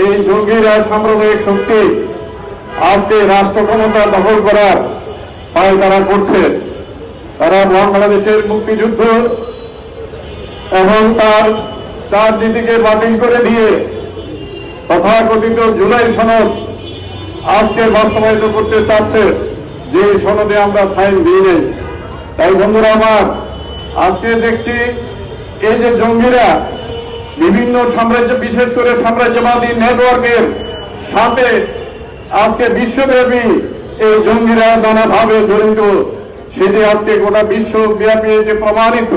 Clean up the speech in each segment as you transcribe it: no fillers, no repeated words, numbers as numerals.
এই জঙ্গিরা সাম্প্রদায়িক শক্তি আজকে রাষ্ট্র ক্ষমতা দখল করার পায় তারা করছে। তারা বাংলাদেশের মুক্তিযুদ্ধ এবং তার নীতিকে বাতিল করে দিয়ে তথাকথিত জুলাই সনদ আজকে বাস্তবায়িত করতে চাচ্ছে, যে সনদে আমরা সাইন দিই নাই। তাই বন্ধুরা আমার, আজকে দেখছি এই যে জঙ্গিরা বিভিন্ন সাম্রাজ্য, বিশেষ করে সাম্রাজ্যবাদী নেটওয়ার্কের সাথে আজকে বিশ্বব্যাপী এই জঙ্গিরা নানাভাবে জড়িত, সেটি আজকে গোটা বিশ্বব্যাপী যে প্রমাণিত।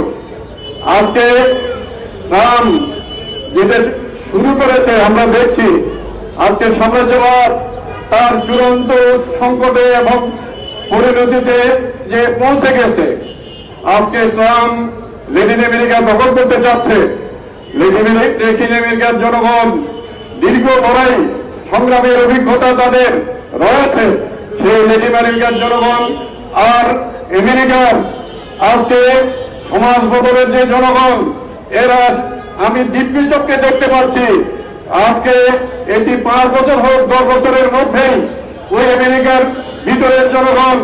আজকে ট্রাম্প যেটা শুরু করেছে আমরা দেখছি, আজকে সাম্রাজ্যবাদ তার চূড়ান্ত সংকটে এবং পরিণতিতে যে পৌঁছে গেছে। আজকে ট্রাম্প ল্যাটিন আমেরিকা দখল করতে চাচ্ছে। ল্যাটিন আমেরিকার জনগণ দীর্ঘ লড়াই সংগ্রামের অভিজ্ঞতা তাদের রয়েছে। সেই ল্যাটিন আমেরিকার জনগণ আর আমেরিকার আজকে সমাজ বদলের যে জনগণ, এরা আমি দিব্যি চোখে দেখতে পাচ্ছি আজকে এটি 5 বছর হোক 10 বছরের মধ্যেই ওই আমেরিকার ভিতরের জনগণ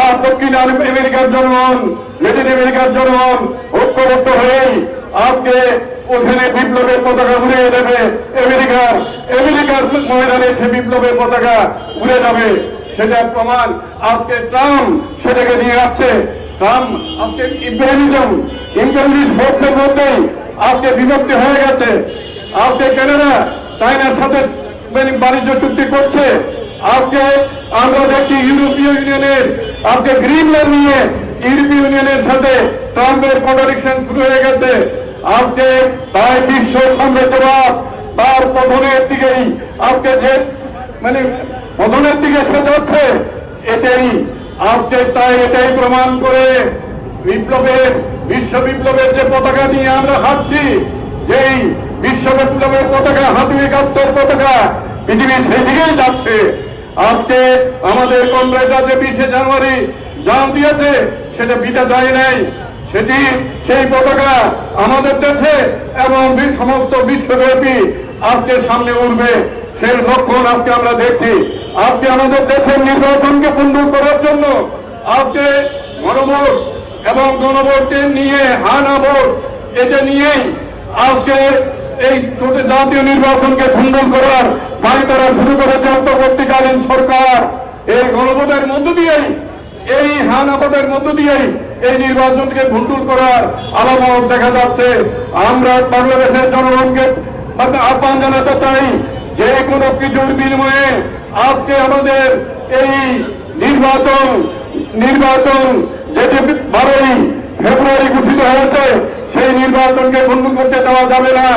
আর দক্ষিণ আমেরিকার জনগণ, ল্যাটিন আমেরিকার জনগণ ঐক্যবদ্ধ হয়েই আজকে ওখানে বিপ্লবের পতাকা উড়িয়ে দেবে। আমেরিকার ময়দানে সে বিপ্লবের পতাকা উড়ে যাবে। সেটার প্রমাণ আজকে ট্রাম্প সেটাকে নিয়ে আসছে। ট্রাম্প আজকে ইম্পেরিয়ালিস্ট ফোর্সের মধ্যেই আজকে বিভক্তি হয়ে গেছে। আজকে কানাডা চায়নার সাথে বাণিজ্য চুক্তি করছে। আজকে আমরা দেখছি ইউরোপীয় ইউনিয়নের আজকে গ্রিনল্যান্ড নিয়ে ইউরোপীয় ইউনিয়নের সাথে ট্রাম্পের কন্ট্রাডিকশন শুরু হয়ে গেছে। আজকে তাই বিশ্ব সাম্রাজ্যবাদ তার পতনের দিকেই আজকে যে পতনের দিকে সে যাচ্ছে, এটাই আজকে তাই এটাই প্রমাণ করে বিশ্ব বিপ্লবের যে পতাকা নিয়ে আমরা হাঁটছি, যেই বিশ্ব বিপ্লবের পতাকা, হাতি একাত্তর পতাকা পৃথিবী সেই দিকেই যাচ্ছে। আজকে আমাদের কমরেডরা যে 20 জানুয়ারি জান দিয়েছে, সেটা বিটা যায় নাই। সেই পতাকা আমাদের দেশে এবং সমস্ত বিশ্বব্যাপী আজকে সামনে উঠবে, সেই লক্ষণ আজকে আমরা দেখছি। আজকে আমাদের দেশের নির্বাচনকে পুনরুদ্ধার করার জন্য আজকে গণভোট এবং গণভোটকে নিয়ে হানা ভোট, এটা নিয়েই আজকে এই জাতীয় নির্বাচনকে ভণ্ডুল করার পায়তারা শুরু করেছে অন্তর্বর্তীকালীন সরকার। এই গণভোটের মধ্য দিয়েই, এই হানাভোটের মধ্য দিয়েই এই নির্বাচনকে ভণ্ডুল করার আলামত দেখা যাচ্ছে। আমরা বাংলাদেশের জনগণকে আহ্বান জানাতে চাই, যে কোনো কিছুর বিনিময়ে আজকে আমাদের এই নির্বাচন যেটি 12ই ফেব্রুয়ারি ঘোষিত হয়েছে, সেই নির্বাচনকে ভণ্ডুল করতে দেওয়া যাবে না।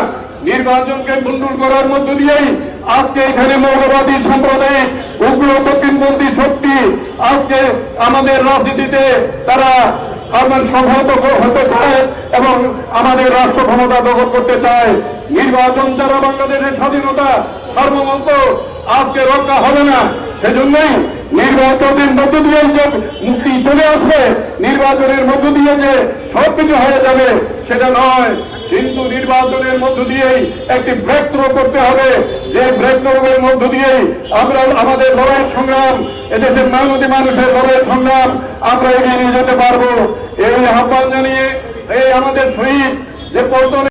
নির্বাচনকে ভণ্ডুল করার মধ্য দিয়েই আজকে এখানে মৌলবাদী সাম্প্রদায়িক উগ্র দক্ষিণপন্থী শক্তি আজকে আমাদের রাজনীতিতে তারা সংহত হতে চায় এবং আমাদের রাষ্ট্র ক্ষমতা দখল করতে চায়। নির্বাচন ছাড়া বাংলাদেশের স্বাধীনতা সার্বভৌমত্ব আজকে রক্ষা হবে না। সেজন্যই নির্বাচনের মধ্য দিয়ে যে মুক্তি চলে আসবে, নির্বাচনের মধ্য দিয়ে যে সবকিছু হয়ে যাবে সেটা নয়, কিন্তু নির্বাচনের মধ্য দিয়েই একটি ব্রেক থ্রু করতে হবে। যে ব্রেক থ্রুর মধ্য দিয়েই আমরা আমাদের লড়াই সংগ্রাম, এদেশের মানুষের লড়াই সংগ্রাম আমরা এগিয়ে নিয়ে যেতে পারবো। এই আহ্বান জানিয়ে এই আমাদের শহীদ যে পল্টনে